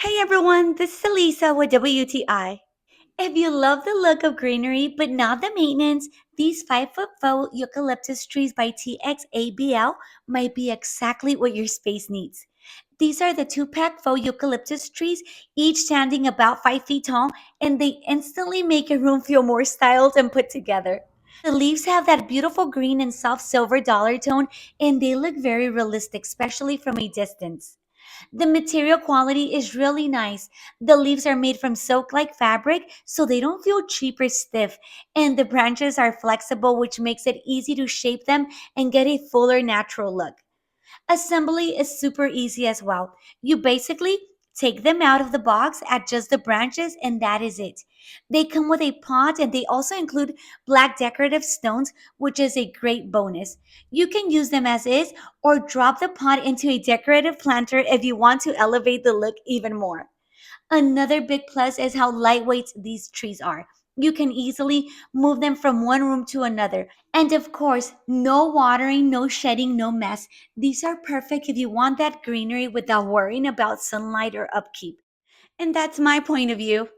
Hey everyone, this is Elisa with WTI. If you love the look of greenery but not the maintenance, these 5-foot faux eucalyptus trees by TXABL might be exactly what your space needs. These are the two-pack faux eucalyptus trees, each standing about 5 feet tall, and they instantly make a room feel more styled and put together. The leaves have that beautiful green and soft silver dollar tone, and they look very realistic, especially from a distance. The material quality is really nice. The leaves are made from silk like fabric, so they don't feel cheap or stiff. And the branches are flexible, which makes it easy to shape them and get a fuller natural look. Assembly is super easy as well. You basically take them out of the box, adjust the branches, and that is it. They come with a pot and they also include black decorative stones, which is a great bonus. You can use them as is or drop the pot into a decorative planter if you want to elevate the look even more. Another big plus is how lightweight these trees are. You can easily move them from one room to another. And of course, no watering, no shedding, no mess. These are perfect if you want that greenery without worrying about sunlight or upkeep. And that's my point of view.